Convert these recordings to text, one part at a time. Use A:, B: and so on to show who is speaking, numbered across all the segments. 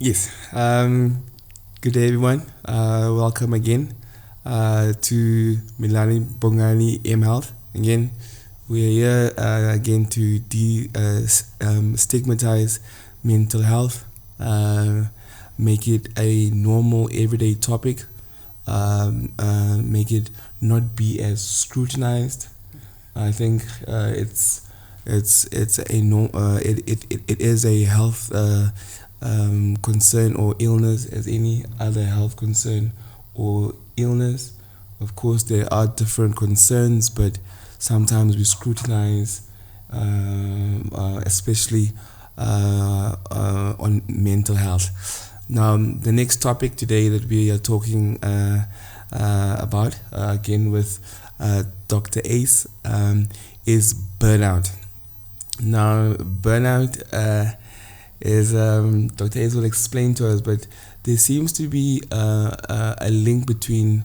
A: Yes. Good day, everyone. Welcome again to Milani Bongani M Health. Again, we're here again to stigmatize mental health, uh, make it a normal everyday topic, make it not be as scrutinized. I think it's a no it is a health concern or illness as any other health concern or illness. Of course, there are different concerns, but sometimes we scrutinize, especially on mental health. Now, the next topic today that we are talking about, again with Dr. Ace, is burnout. Now, burnout is Dr. Ace will explain to us, but there seems to be a link between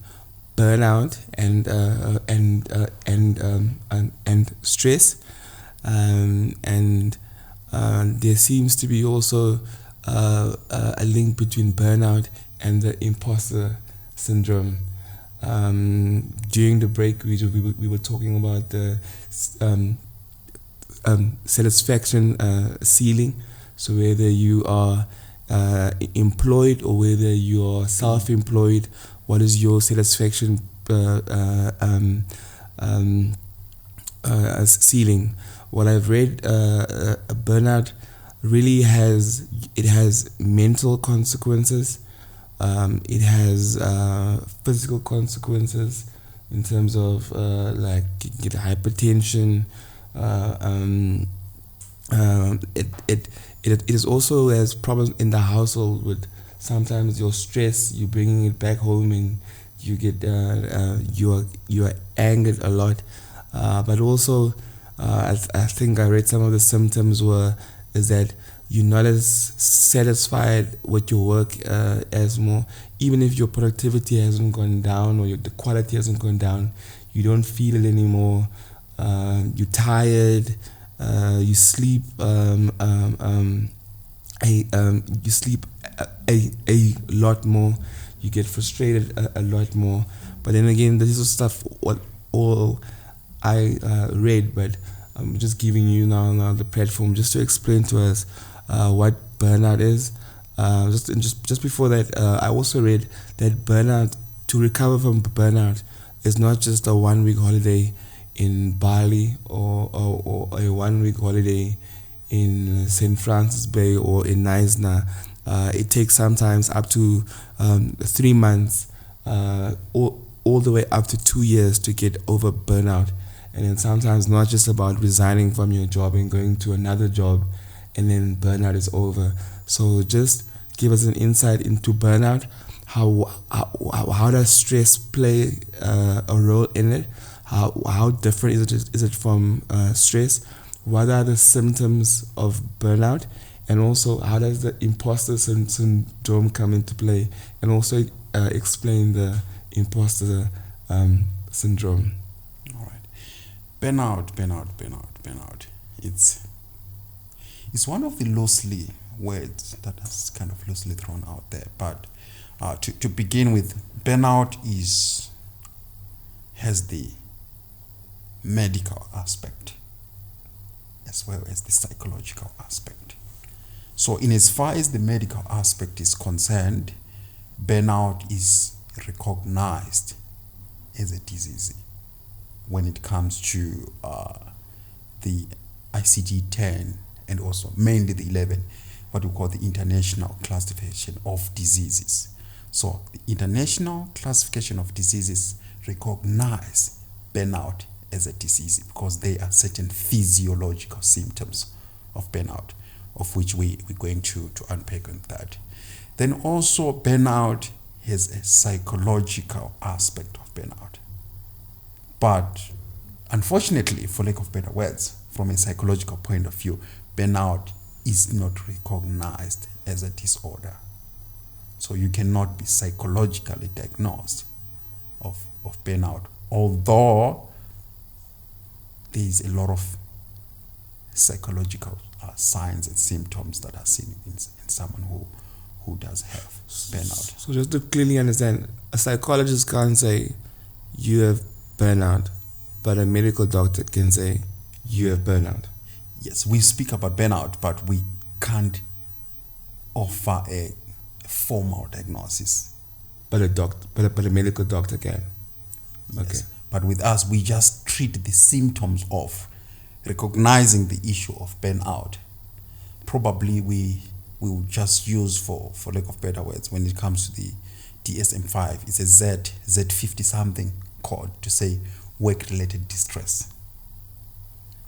A: burnout and stress, and there seems to be also a link between burnout and the imposter syndrome. During the break, we were talking about the satisfaction ceiling. So whether you are employed or whether you are self-employed, what is your satisfaction ceiling? What I've read, burnout really has mental consequences. It has physical consequences in terms of like you get hypertension. It is also has problems in the household with sometimes your stress, you bringing it back home and you get you are angered a lot, but also I think I read some of the symptoms is that you're not as satisfied with your work as more, even if your productivity hasn't gone down or the quality hasn't gone down, you don't feel it anymore. You're tired. You sleep. You sleep a lot more. You get frustrated a lot more. But then again, this is stuff what all I read, but I'm just giving you now the platform just to explain to us what burnout is. Just before that, I also read that burnout, to recover from burnout, is not just a 1 week holiday in Bali or a 1 week holiday in St. Francis Bay or in Neisner. It takes sometimes up to 3 months, all the way up to 2 years to get over burnout. And then sometimes not just about resigning from your job and going to another job and then burnout is over. So just give us an insight into burnout. How does stress play a role in it? How different is it from stress? What are the symptoms of burnout? And also, how does the imposter syndrome come into play? And also explain the imposter syndrome.
B: All right. Burnout. It's one of the loosely words that is kind of loosely thrown out there. But to begin with, burnout has the medical aspect as well as the psychological aspect. So in as far as the medical aspect is concerned, burnout is recognized as a disease when it comes to the ICD-10 and also mainly the 11, what we call the International Classification of Diseases. So the International Classification of Diseases recognize burnout as a disease because there are certain physiological symptoms of burnout, of which we're going to unpack on that. Then also burnout has a psychological aspect of burnout. But unfortunately, for lack of better words, from a psychological point of view, burnout is not recognized as a disorder. So you cannot be psychologically diagnosed of burnout, although there is a lot of psychological signs and symptoms that are seen in someone who does have burnout.
A: So just to clearly understand, a psychologist can't say you have burnout, but a medical doctor can say you have burnout.
B: Yes, we speak about burnout, but we can't offer a formal diagnosis.
A: But a medical doctor can.
B: Yes.
A: Okay.
B: But with us, we just treat the symptoms of recognizing the issue of burnout. Probably we will just use, for lack of better words, when it comes to the DSM-5, it's a Z50 something code to say work-related distress.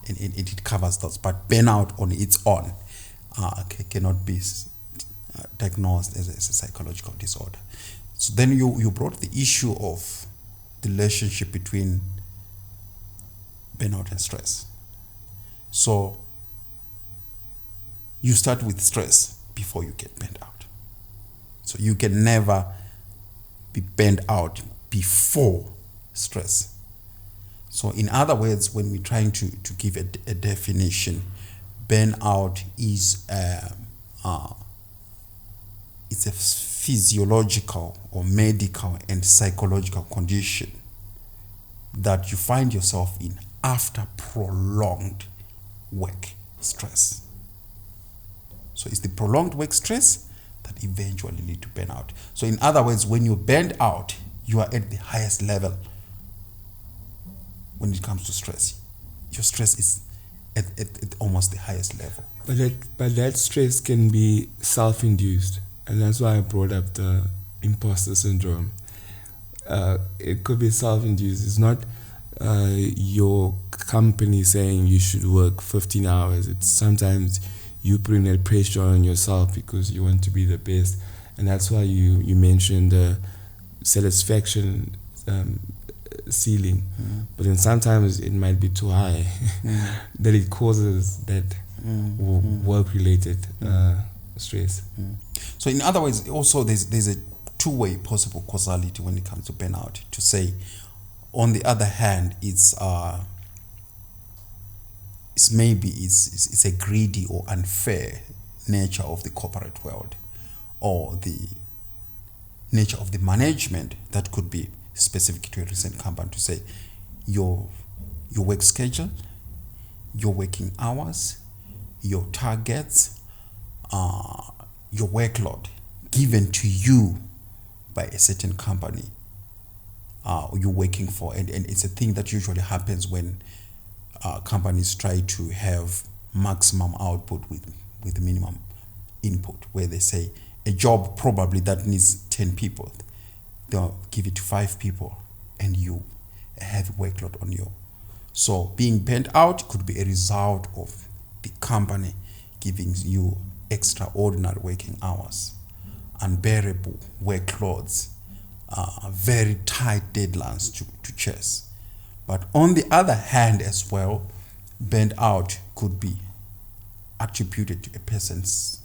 B: And it covers those. But burnout on its own cannot be diagnosed as a psychological disorder. So then you brought the issue of the relationship between burnout and stress. So you start with stress before you get burnt out. So you can never be burnt out before stress. So in other words, when we're trying to give a definition, burnout is it's a physiological or medical and psychological condition that you find yourself in after prolonged work stress. So it's the prolonged work stress that eventually lead to burnout. So in other words, when you're burnt out, you are at the highest level when it comes to stress. Your stress is at almost the highest level.
A: But that stress can be self-induced, and that's why I brought up the imposter syndrome. It could be self-induced. It's not your company saying you should work 15 hours. It's sometimes you putting that pressure on yourself because you want to be the best, and that's why you mentioned the satisfaction ceiling. But then sometimes it might be too high that it causes that work-related stress.
B: So in other words, also there's a two-way possible causality when it comes to burnout. To say, on the other hand, it's a greedy or unfair nature of the corporate world, or the nature of the management that could be specific to a recent company, to say your work schedule, your working hours, your targets, your workload given to you by a certain company you're working for. And it's a thing that usually happens when companies try to have maximum output with minimum input, where they say a job probably that needs 10 people, they'll give it to 5 people, and you have a workload on you. So being burnt out could be a result of the company giving you extraordinary working hours, unbearable workloads, very tight deadlines to chase. But on the other hand as well, burnt out could be attributed to a person's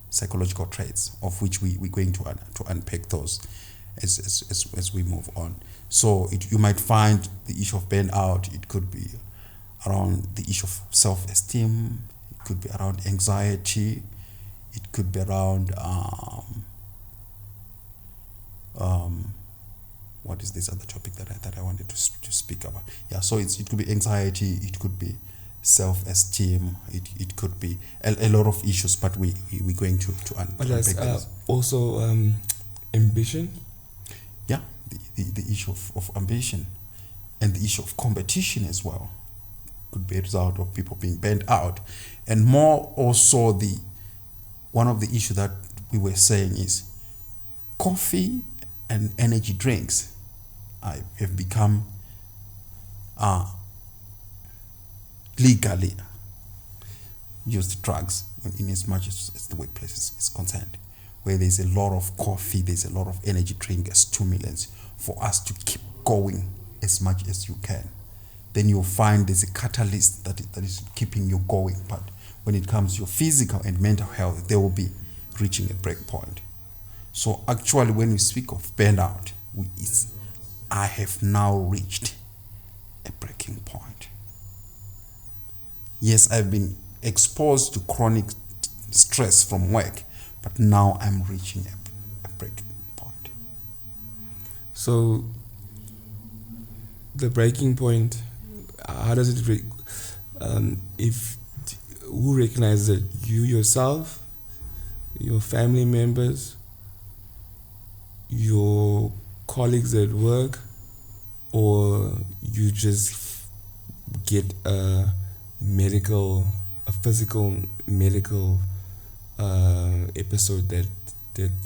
B: psychological traits, of which we're going to unpack those as we move on. So you might find the issue of burnout, it could be around the issue of self-esteem, it could be around anxiety, it could be around what is this other topic that I wanted to speak about? Yeah, so it could be anxiety, it could be self-esteem, it could be a lot of issues, but we're going to unpack.
A: But there's also ambition.
B: Yeah, the issue of ambition, and the issue of competition as well could be a result of people being burnt out. And more also, one of the issues that we were saying is coffee and energy drinks have become legally used drugs in as much as the workplace is concerned, where there's a lot of coffee, there's a lot of energy drink as stimulants for us to keep going as much as you can. Then you'll find there's a catalyst that is keeping you going. But when it comes to your physical and mental health, they will be reaching a break point. So actually, when we speak of burnout, I have now reached a breaking point. Yes, I've been exposed to chronic stress from work, but now I'm reaching a breaking point.
A: So the breaking point, how does it break? If who recognizes it? You yourself, your family members, your colleagues at work, or you just get a physical medical episode that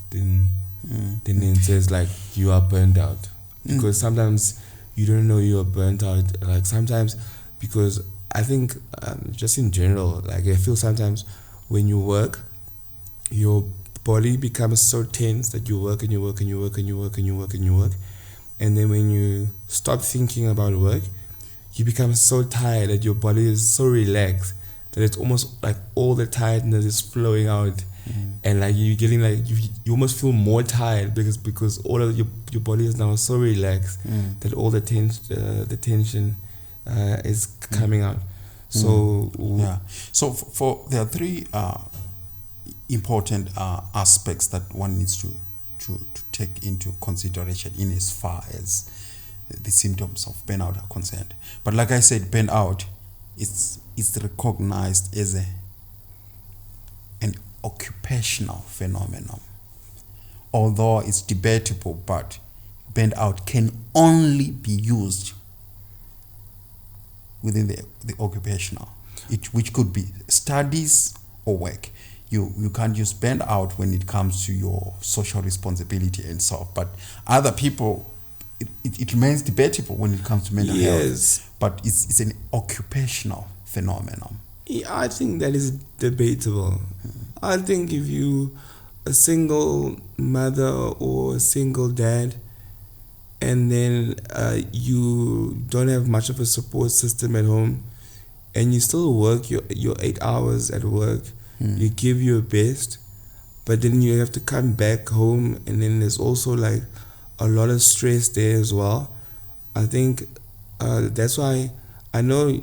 A: then it says like you are burned out. Because sometimes you don't know you are burnt out. Like sometimes, because I think just in general, like I feel sometimes when you work, your body becomes so tense that you work and you work and you work and you work and you work and you work, and then when you stop thinking about work, you become so tired that your body is so relaxed that it's almost like all the tiredness is flowing out, and like you're getting like you almost feel more tired because all of your body is now so relaxed that all the tension is coming out. So
B: So for there are three important aspects that one needs to take into consideration in as far as the symptoms of burnout are concerned. But like I said, burnout is recognized as an occupational phenomenon. Although it's debatable, but burnout can only be used within the occupational, which could be studies or work. You can't use burnout when it comes to your social responsibility and so on. But other people, it remains debatable when it comes to mental health. But it's an occupational phenomenon.
A: Yeah, I think that is debatable. I think if you a single mother or a single dad, and then you don't have much of a support system at home, and you still work your 8 hours at work, you give your best, but then you have to come back home, and then there's also like a lot of stress there as well. I think that's why I know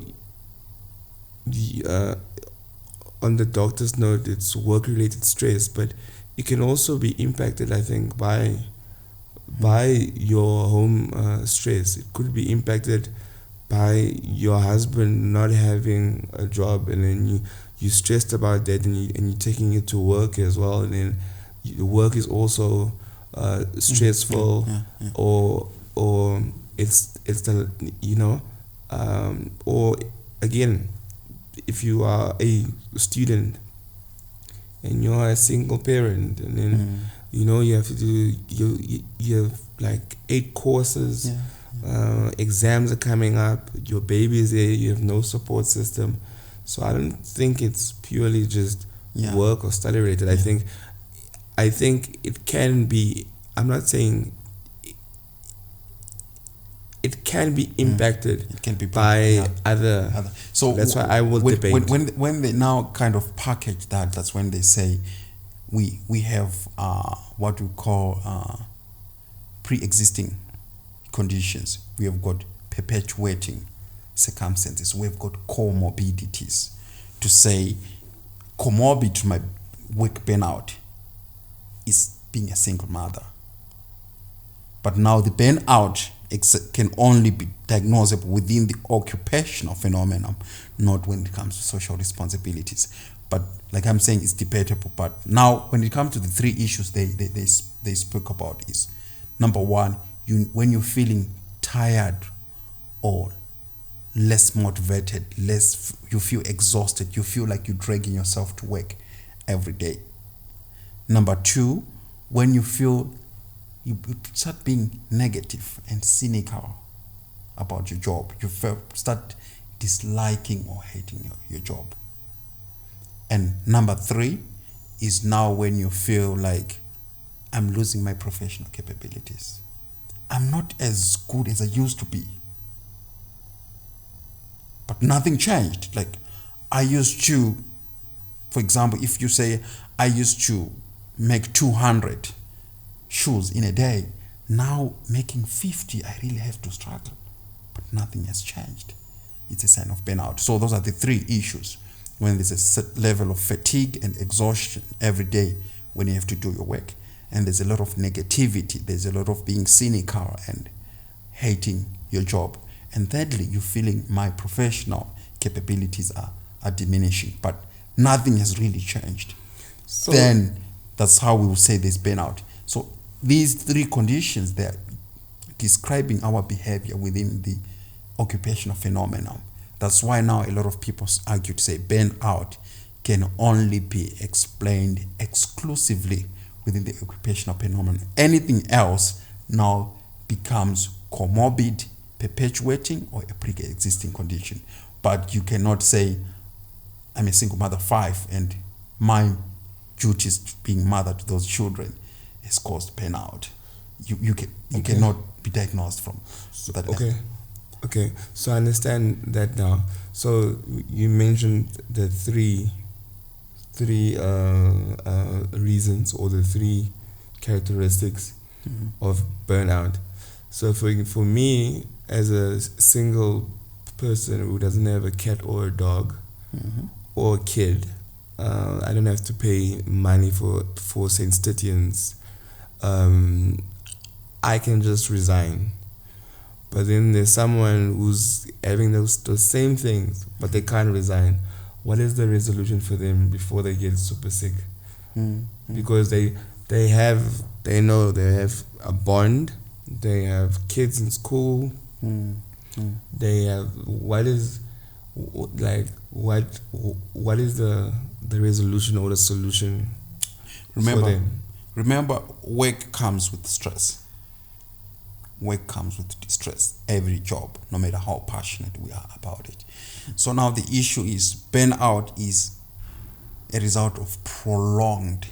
A: on the doctor's note it's work-related stress, but it can also be impacted, I think, by your home stress. It could be impacted by your husband not having a job, and then you stressed about that, and you're taking it to work as well, and then work is also stressful, or it's the or again, if you are a student and you're a single parent, and then you have to do you have like 8 courses, exams are coming up, your baby is there, you have no support system. So I don't think it's purely just work or study related. I think it can be, I'm not saying it can be impacted by other.
B: So
A: that's why I will debate.
B: When they now kind of package that's when they say we have what we call pre-existing conditions. We have got perpetuating circumstances. We've got comorbidities. To say comorbid to my work burnout is being a single mother. But now the burnout can only be diagnosable within the occupational phenomenon, not when it comes to social responsibilities. But like I'm saying, it's debatable. But now when it comes to the 3 issues they spoke about is, number 1, when you're feeling tired or less motivated, you feel exhausted, you feel like you're dragging yourself to work every day. Number 2, when you feel you start being negative and cynical about your job, you start disliking or hating your job. And number 3 is now when you feel like I'm losing my professional capabilities. I'm not as good as I used to be. But nothing changed. Like I used to, for example, if you say I used to make 200 shoes in a day, now making 50, I really have to struggle. But nothing has changed. It's a sign of burnout. So those are the 3 issues. When there's a set level of fatigue and exhaustion every day when you have to do your work. And there's a lot of negativity. There's a lot of being cynical and hating your job. And thirdly, you're feeling my professional capabilities are diminishing, but nothing has really changed. So then that's how we will say there's burnout. So these three conditions, they're describing our behavior within the occupational phenomenon. That's why now a lot of people argue to say burnout can only be explained exclusively within the occupational phenomenon. Anything else now becomes comorbid, perpetuating, or a pre-existing condition. But you cannot say, I'm a single mother of 5 and my duties being mother to those children has caused burnout. You cannot be diagnosed from that level.
A: Okay, so I understand that now. So you mentioned the three reasons or the three characteristics of burnout. So for me, as a single person who doesn't have a cat or a dog or a kid, I don't have to pay money for St. Stitians. I can just resign. But then there's someone who's having those same things, but they can't resign. What is the resolution for them before they get super sick? Because they know they have a bond, they have kids in school, they have what is the resolution or the solution for them?
B: Remember, work comes with stress. Work comes with distress. Every job, no matter how passionate we are about it. So now the issue is burnout is a result of prolonged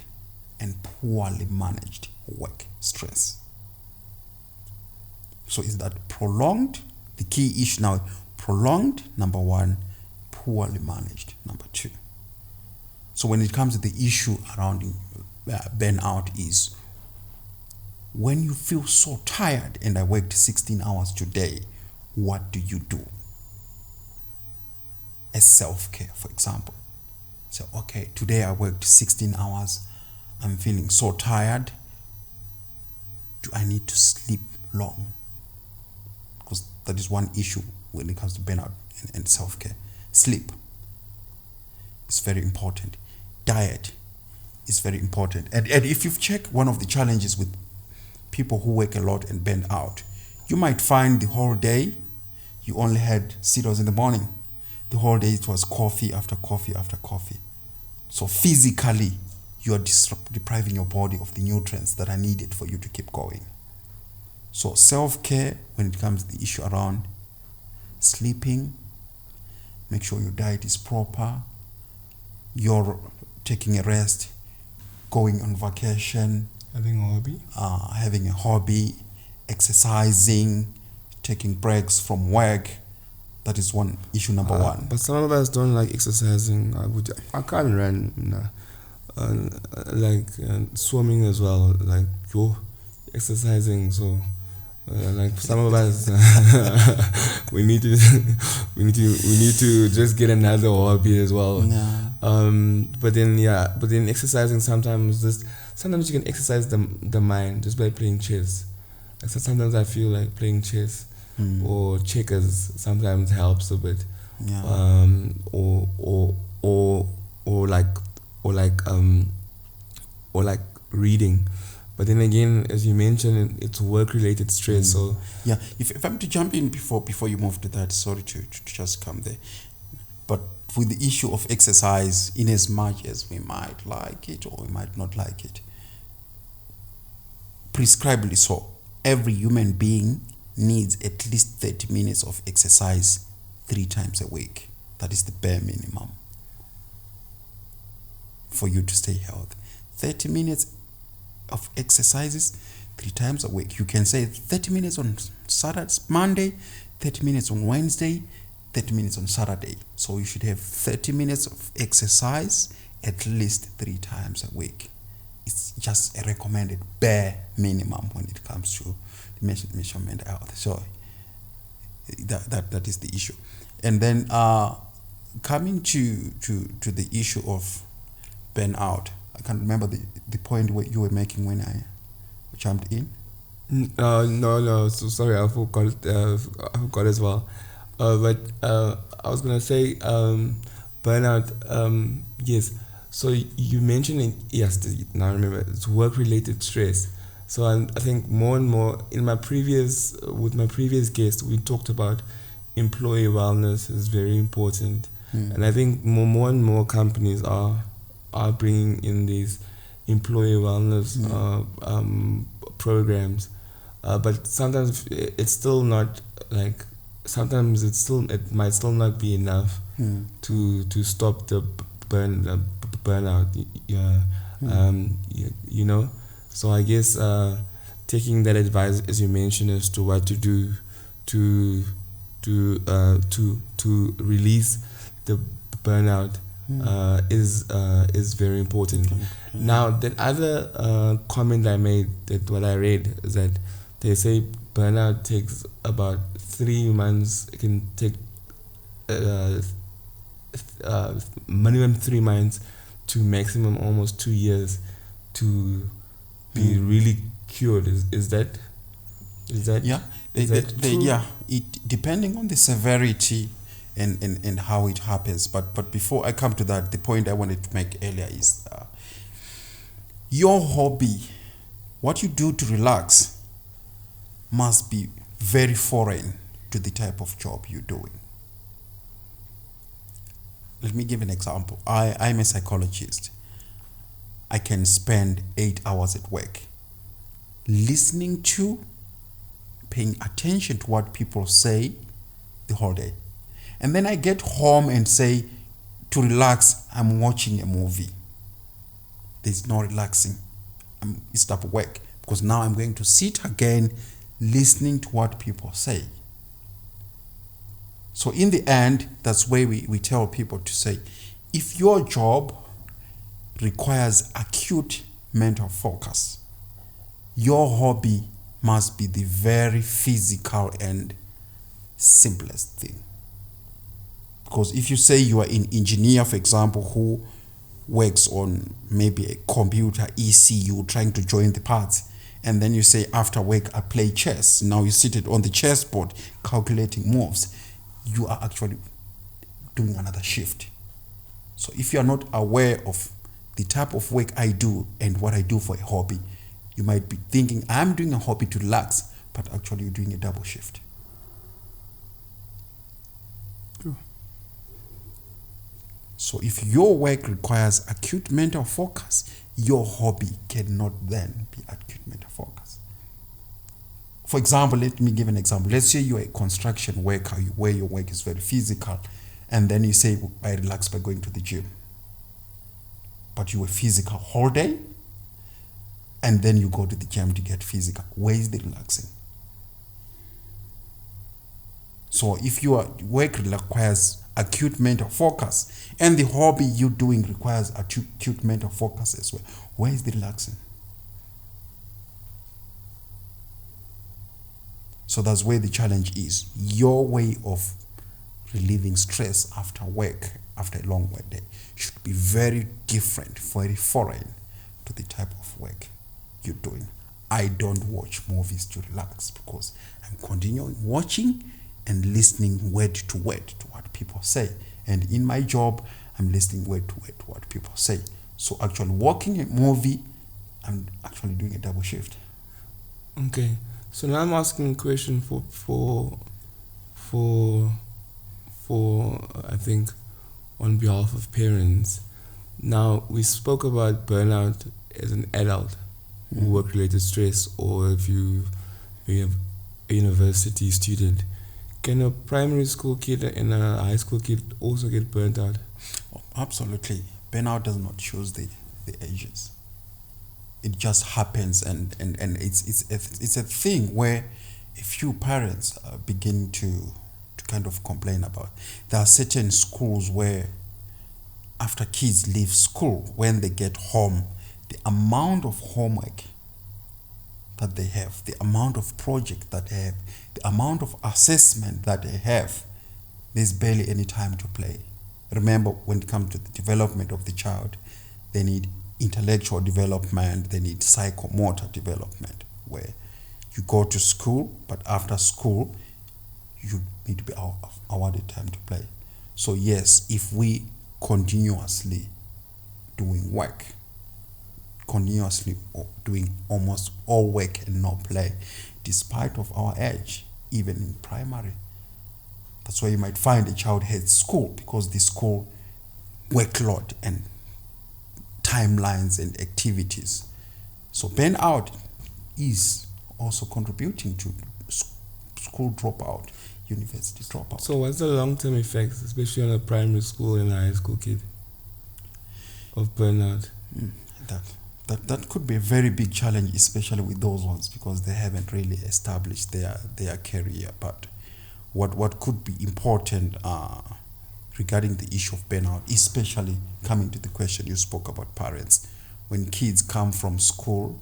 B: and poorly managed work stress. So is that prolonged? The key issue now, prolonged, number one, poorly managed, number two. So when it comes to the issue around burnout is when you feel so tired, and I worked 16 hours today, what do you do? As self-care, for example. So, okay, today I worked 16 hours, I'm feeling so tired. Do I need to sleep long? Because that is one issue when it comes to burnout and self-care. Sleep is very important. Diet is very important. And if you've checked one of the challenges with people who work a lot and burn out, you might find the whole day you only had cereals in the morning. The whole day it was coffee after coffee after coffee. So physically, you are depriving your body of the nutrients that are needed for you to keep going. So self-care, when it comes to the issue around sleeping, make sure your diet is proper, you're taking a rest, going on vacation, having a hobby, exercising, taking breaks from work. That is one issue number one.
A: But some of us don't like exercising. I can't run. Swimming as well. Like exercising. So like some of us, we need to just get another hobby as well.
B: Yeah.
A: But then exercising sometimes you can exercise the mind just by playing chess. Like sometimes I feel like playing chess or checkers sometimes helps a bit.
B: Yeah.
A: Or like reading. But then again, as you mentioned, it's work-related stress. So
B: yeah, if I'm to jump in before you move to that, sorry to just come there. But with the issue of exercise, in as much as we might like it or we might not like it, prescribably so, every human being needs at least 30 minutes of exercise 3 times a week. That is the bare minimum for you to stay healthy. 30 minutes of exercises 3 times a week. You can say 30 minutes on Saturday, Monday, 30 minutes on Wednesday, 30 minutes on Saturday. So you should have 30 minutes of exercise at least 3 times a week. It's just a recommended bare minimum when it comes to measurement health. So that is the issue. And then coming to the issue of burnout can't remember the point where you were making when I jumped in.
A: No. So sorry, I forgot. I forgot as well. But I was gonna say burnout. Yes. So you mentioned it. Yes. Now I remember. It's work-related stress. So I think more and more in my previous with my previous guest, we talked about employee wellness is very important, and I think more and more companies are bringing in these employee wellness programs, but sometimes it's still not like sometimes it might still not be enough to stop the burnout. Yeah, you know. So I guess taking that advice as you mentioned as to what to do to to release the burnout is very important. Now, that other comment I made, that what I read is that they say burnout takes about 3 months. It can take minimum 3 months to maximum almost 2 years to be really cured. Is that
B: Yeah,
A: true?
B: it depending on the severity and how it happens. But before I come to that, the point I wanted to make earlier is your hobby, what you do to relax, must be very foreign to the type of job you're doing. Let me give an example. I'm a psychologist. I can spend 8 hours at work listening to, paying attention to what people say the whole day. And then I get home and say, to relax, I'm watching a movie. There's no relaxing. It's type of work, because now I'm going to sit again listening to what people say. So in the end, that's where we tell people to say, if your job requires acute mental focus, your hobby must be the very physical and simplest thing. Because if you say you are an engineer, for example, who works on maybe a computer ECU trying to join the parts, and then you say after work I play chess. Now you're seated on the chessboard calculating moves. You are actually doing another shift. So if you are not aware of the type of work I do and what I do for a hobby, you might be thinking I'm doing a hobby to relax, but actually you're doing a double shift.
A: True.
B: So if your work requires acute mental focus, your hobby cannot then be acute mental focus. For example, let me give an example. Let's say you're a construction worker where your work is very physical, and then you say, I relax by going to the gym. But you were physical whole day, and then you go to the gym to get physical. Where is the relaxing? So if your work requires acute mental focus, and the hobby you're doing requires acute mental focus as well, where is the relaxing? So that's where the challenge is. Your way of relieving stress after work, after a long work day, should be very different, very foreign to the type of work you're doing. I don't watch movies to relax because I'm continuing watching and listening word to word to what people say. And in my job, I'm listening word to word to what people say. So actually watching a movie, I'm actually doing a double shift.
A: Okay. So now I'm asking a question for I think on behalf of parents. Now we spoke about burnout as an adult, work-related stress, or if you have a university student. Can a primary school kid and a high school kid also get burnt out?
B: Oh, absolutely. Burnout does not choose the ages. It just happens, and it's a thing where a few parents begin to kind of complain about. There are certain schools where after kids leave school, when they get home, the amount of homework that they have, the amount of project that they have, the amount of assessment that they have, there's barely any time to play. Remember, when it comes to the development of the child, they need intellectual development, they need psychomotor development, where you go to school, but after school, you need to be awarded time to play. So yes, if we continuously doing work, continuously doing almost all work and no play, despite of our age, even in primary, that's why you might find a child hates school, because the school workload and timelines and activities. So burnout is also contributing to school dropout, university dropout.
A: So what's the long-term effects, especially on a primary school and a high school kid, of burnout?
B: That could be a very big challenge, especially with those ones, because they haven't really established their career. But what could be important regarding the issue of burnout, especially coming to the question you spoke about parents, when kids come from school,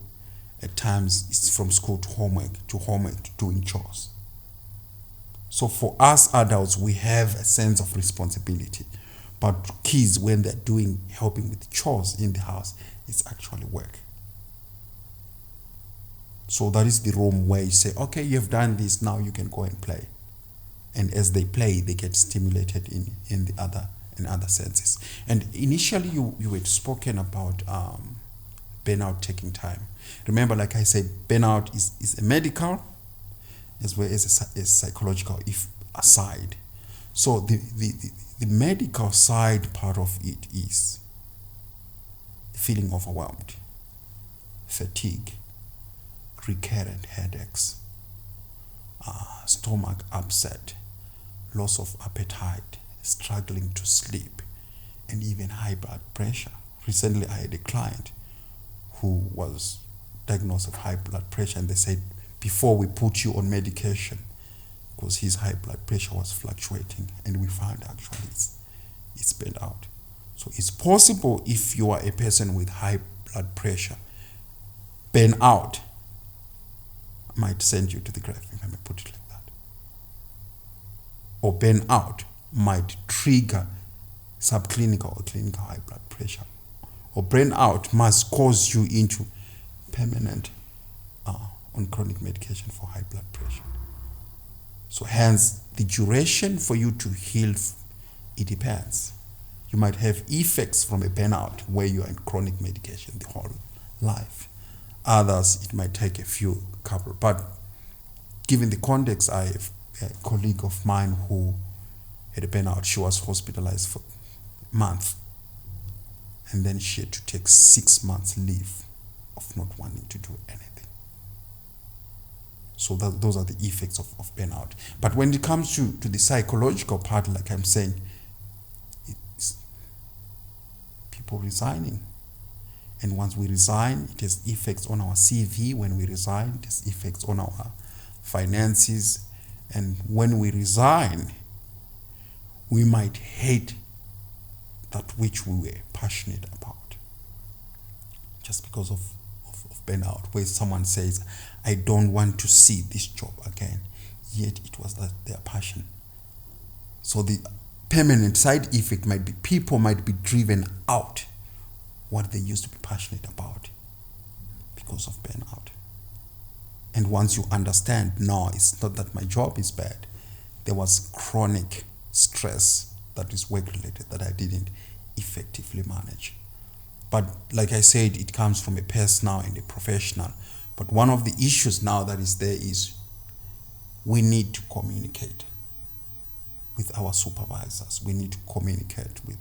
B: at times it's from school to homework to doing chores. So for us adults, we have a sense of responsibility, but kids, when they're helping with chores in the house, it's actually work. So that is the room where you say, okay, you've done this, now you can go and play. And as they play, they get stimulated in other senses. And initially, you had spoken about burnout taking time. Remember, like I said, burnout is a medical as well as a psychological side. So the medical side part of it is feeling overwhelmed, fatigue, recurrent headaches, stomach upset, loss of appetite, struggling to sleep, and even high blood pressure. Recently, I had a client who was diagnosed with high blood pressure, and they said, before we put you on medication, because his high blood pressure was fluctuating, and we found actually it's burnt out. So it's possible, if you are a person with high blood pressure, burnout might send you to the grave, if I may put it like that. Or burnout might trigger subclinical or clinical high blood pressure. Or burnout must cause you into permanent on chronic medication for high blood pressure. So hence, the duration for you to heal, it depends. You might have effects from a burnout where you are in chronic medication the whole life. Others, it might take a couple. But given the context, I have a colleague of mine who had a burnout. She was hospitalized for a month. And then she had to take 6 months leave of not wanting to do anything. So those are the effects of burnout. But when it comes to the psychological part, like I'm saying, it's people resigning. And once we resign, it has effects on our CV. When we resign, it has effects on our finances. And when we resign, we might hate that which we were passionate about. Just because of burnout, where someone says, I don't want to see this job again, yet it was their passion. So the permanent side effect might be people might be driven out what they used to be passionate about because of burnout. And once you understand, no, it's not that my job is bad. There was chronic stress that is work-related that I didn't effectively manage. But like I said, it comes from a personal and a professional. But one of the issues now that is there is we need to communicate with our supervisors. We need to communicate with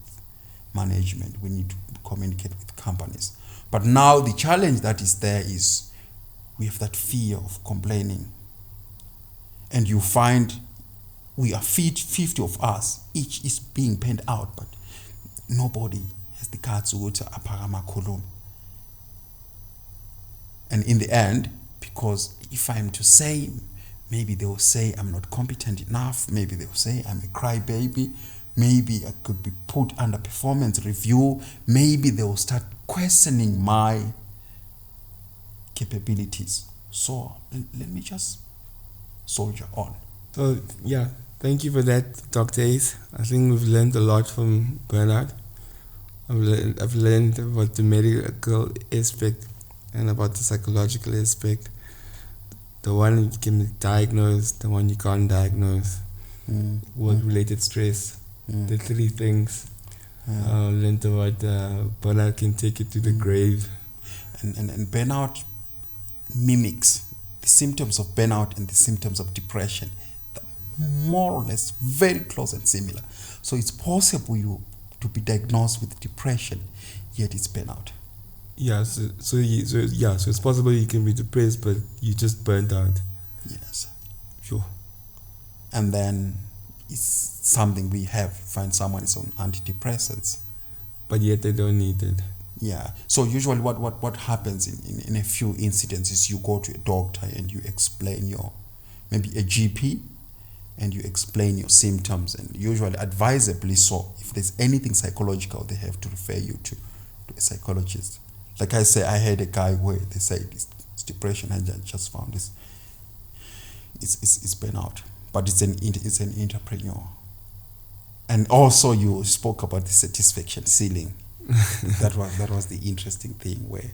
B: management. We need to communicate with companies. But now the challenge that is there is we have that fear of complaining. And you find we are 50 of us, each is being penned out, but nobody has the cards to go to Aparama Kolum. And in the end, because if I'm to say, maybe they'll say I'm not competent enough, maybe they'll say I'm a crybaby, maybe I could be put under performance review, maybe they'll start questioning my capabilities. So let me just soldier on.
A: So thank you for that, Dr. Ace. I think we've learned a lot from burnout. I've learned about the medical aspect and about the psychological aspect. The one you can diagnose, the one you can't diagnose. Work-related stress. The three things. Learned about burnout can take you to the grave.
B: And burnout mimics the symptoms of burnout and the symptoms of depression. More or less very close and similar. So it's possible you to be diagnosed with depression, yet it's burnout.
A: Yeah, so it's possible you can be depressed, but you just burnt out.
B: Yes.
A: Sure.
B: And then it's something we find someone is on antidepressants.
A: But yet they don't need it.
B: Yeah. So usually what happens in a few incidents is you go to a doctor and you explain maybe a GP, and you explain your symptoms, and usually advisably so, if there's anything psychological, they have to refer you to a psychologist. Like I say, I had a guy where they said it's depression, and I just found it's burnout, but it's an entrepreneur. And also you spoke about the satisfaction ceiling. that was the interesting thing, where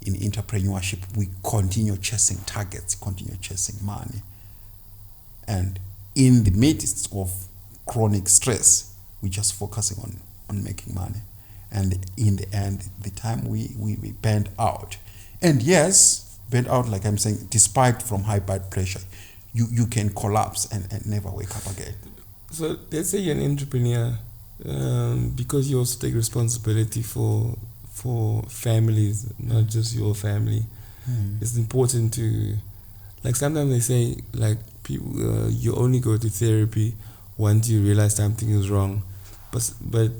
B: in entrepreneurship we continue chasing targets, continue chasing money, and in the midst of chronic stress, we're just focusing on making money. And in the end, the time we burned out. And yes, burned out, like I'm saying, despite from high blood pressure, you can collapse and never wake up again.
A: So let's say you're an entrepreneur, because you also take responsibility for families, not just your family. It's important to, like sometimes they say, like people, you only go to therapy once you realize something is wrong. But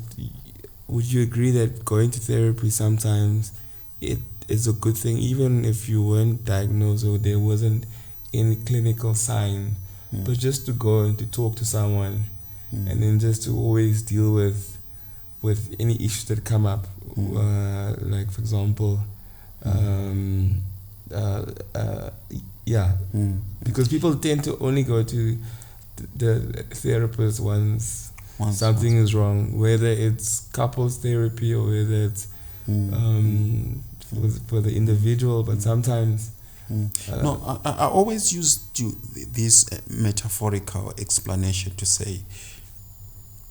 A: would you agree that going to therapy sometimes it is a good thing, even if you weren't diagnosed or there wasn't any clinical sign, but just to go and to talk to someone, and then just to always deal with any issues that come up, like for example, because people tend to only go to the therapist once something is wrong, whether it's couples therapy or whether it's for the individual, but sometimes
B: no, I always use this metaphorical explanation to say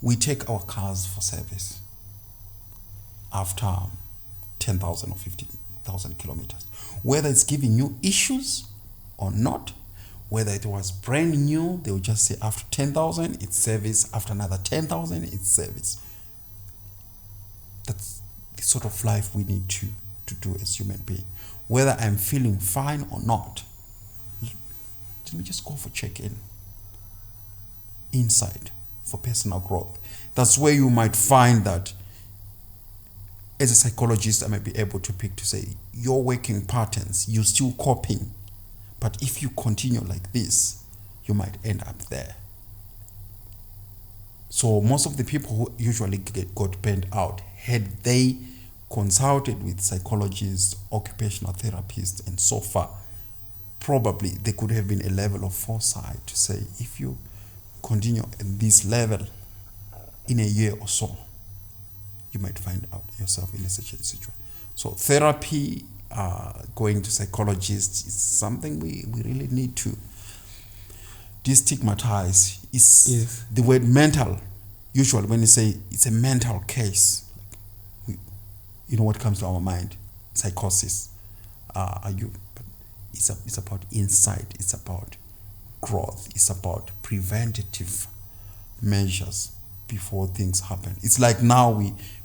B: we take our cars for service after 10,000 or 15,000 kilometers, whether it's giving you issues or not. Whether it was brand new, they will just say after 10,000 it's service, after another 10,000 it's service. That's the sort of life we need to do as human beings. Whether I'm feeling fine or not, let me just go for check-in inside for personal growth. That's where you might find that as a psychologist I might be able to pick to say your working patterns, you're still coping. But if you continue like this, you might end up there. So most of the people who usually got burned out, had they consulted with psychologists, occupational therapists, and so far, probably there could have been a level of foresight to say, if you continue at this level, in a year or so, you might find out yourself in a such a situation. So therapy, going to psychologists is something we really need to destigmatize. Is the word mental. Usually when you say it's a mental case, you know what comes to our mind? Psychosis. It's about insight, it's about growth, it's about preventative measures before things happen. It's like now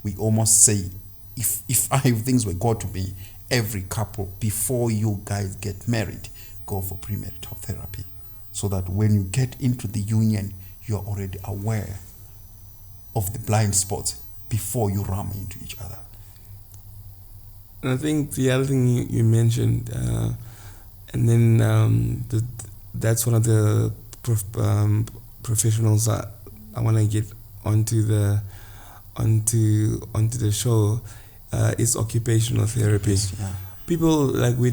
B: we almost say, if 5 things were got to me, every couple, before you guys get married, go for premarital therapy, so that when you get into the union, you're already aware of the blind spots before you ram into each other.
A: And I think the other thing you mentioned, and then that's one of the professionals I want to get onto the show, is occupational therapy.
B: Yeah.
A: People, like, we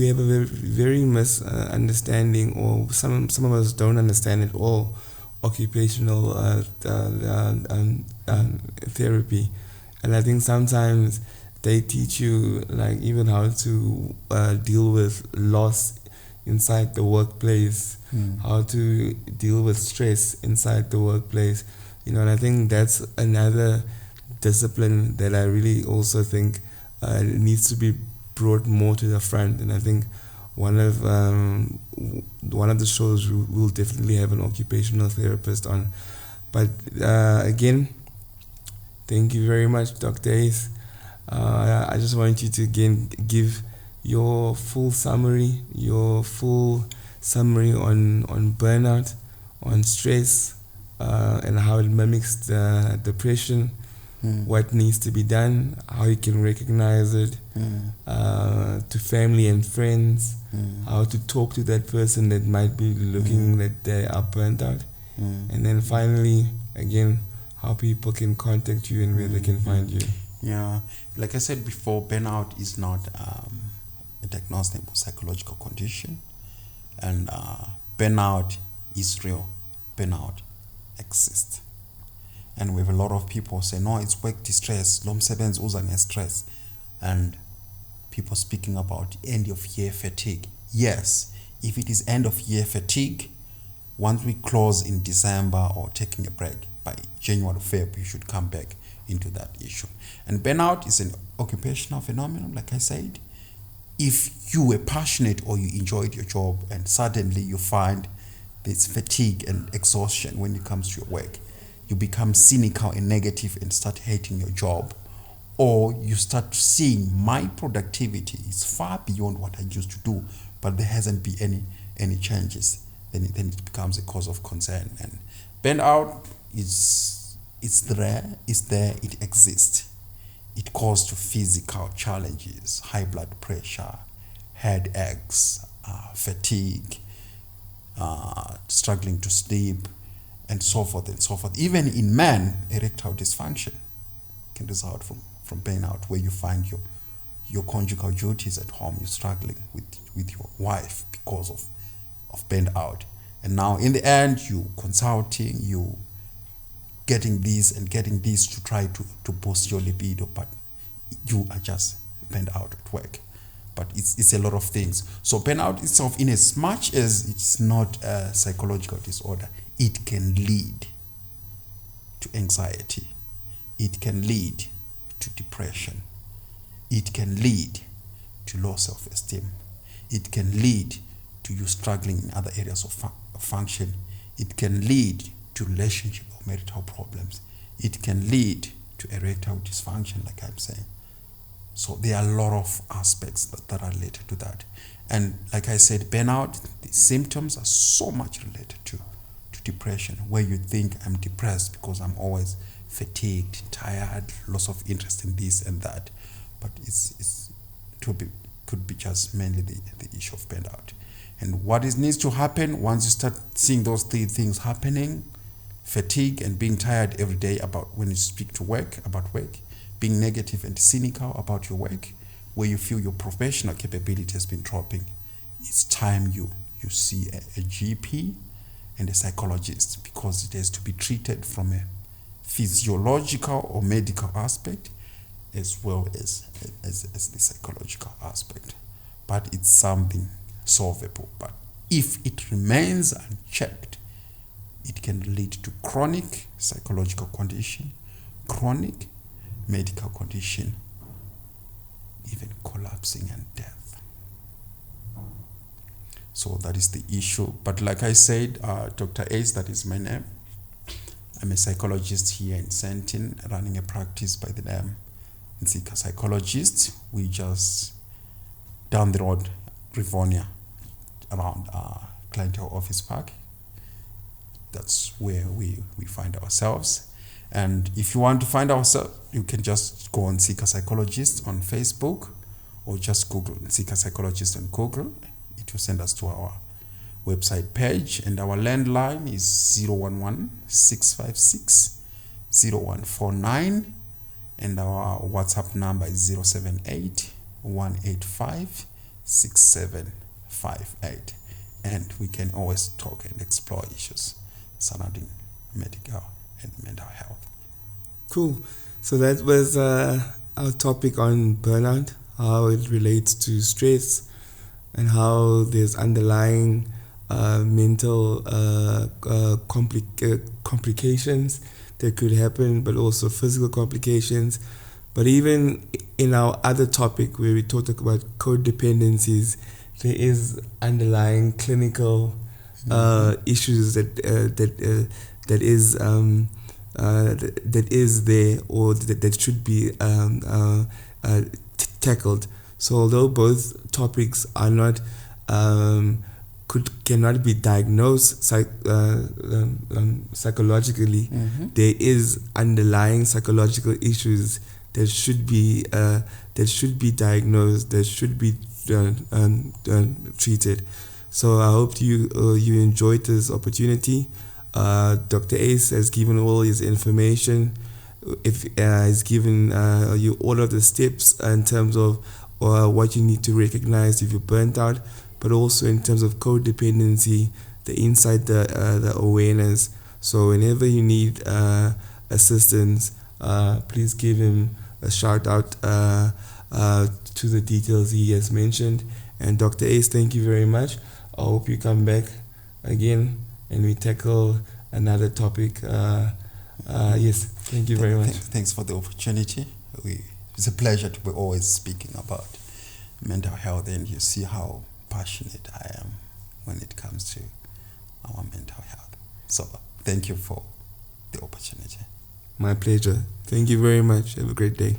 A: have a very misunderstanding, or some of us don't understand at all occupational therapy. And I think sometimes they teach you like even how to deal with loss inside the workplace, how to deal with stress inside the workplace, and I think that's another discipline that I really also think needs to be brought more to the front. And I think one of the shows will definitely have an occupational therapist on. But again, thank you very much, Dr. Ace. I just want you to again give your full summary, on burnout, on stress, and how it mimics the depression, what needs to be done, how you can recognize it, to family and friends, how to talk to that person that might be looking that they are burnt out, and then finally, again, how people can contact you and where they can find you.
B: Yeah, like I said before, burnout is not a diagnosable psychological condition, and burnout is real. Burnout exists, and we have a lot of people say, no, it's work distress, lo msebenzi uza nge-stress, and people speaking about end of year fatigue. Yes, if it is end of year fatigue, once we close in December or taking a break, by January, February, you should come back into that issue. And burnout is an occupational phenomenon, like I said. If you were passionate or you enjoyed your job and suddenly you find there's fatigue and exhaustion when it comes to your work, you become cynical and negative and start hating your job, or you start seeing my productivity is far beyond what I used to do, but there hasn't been any changes, then it becomes a cause of concern. And burnout it's there, it exists. It causes to physical challenges, high blood pressure, headaches, fatigue, struggling to sleep, and so forth and so forth. Even in men, erectile dysfunction can result from burnout, where you find your conjugal duties at home, you're struggling with your wife because of burnout. And now in the end, you consulting, you getting this to try to boost your libido, but you are just burnt out at work. But it's a lot of things. So burnout itself, in as much as it's not a psychological disorder, it can lead to anxiety. It can lead to depression. It can lead to low self-esteem. It can lead to you struggling in other areas of function. It can lead to relationship or marital problems. It can lead to erectile dysfunction, like I'm saying. So there are a lot of aspects that are related to that. And like I said, burnout, the symptoms are so much related to depression, where you think I'm depressed because I'm always fatigued, tired, loss of interest in this and that. But could be just mainly the issue of burnout. And what needs to happen once you start seeing those three things happening: fatigue and being tired every day about when you speak to work, about work, being negative and cynical about your work, where you feel your professional capability has been dropping, it's time you see a GP and a psychologist, because it has to be treated from a physiological or medical aspect as well as the psychological aspect. But it's something solvable. But if it remains unchecked, it can lead to chronic psychological condition, chronic medical condition, even collapsing and death. So that is the issue. But like I said, Dr. Ace, that is my name. I'm a psychologist here in Sentin, running a practice by the name Intricacies Psychologist. We just down the road, Rivonia, around Clientele Office Park. That's where we find ourselves. And if you want to find ourselves, you can just go on Seeker Psychologist on Facebook, or just Google Seeker Psychologist on Google. It will send us to our website page. And our landline is 011-656-0149. And our WhatsApp number is 078-185-6758. And we can always talk and explore issues surrounding medical and mental health.
A: Cool. So that was our topic on burnout, how it relates to stress, and how there's underlying mental complications that could happen, but also physical complications. But even in our other topic where we talked about codependencies, there is underlying clinical issues that is there, or that should be tackled. So although both topics are not cannot be diagnosed psychologically, there is underlying psychological issues that should be diagnosed, that should be treated. So I hope you enjoyed this opportunity. Dr. Ace has given all his information. If has given you all of the steps in terms of what you need to recognize if you're burnt out, but also in terms of codependency, the insight, the awareness. So whenever you need assistance, please give him a shout out to the details he has mentioned. And Dr. Ace, thank you very much. I hope you come back again and we tackle another topic. Yes, thank you very much.
B: Thanks for the opportunity. It's a pleasure to be always speaking about mental health, and you see how passionate I am when it comes to our mental health. So thank you for the opportunity.
A: My pleasure. Thank you very much. Have a great day.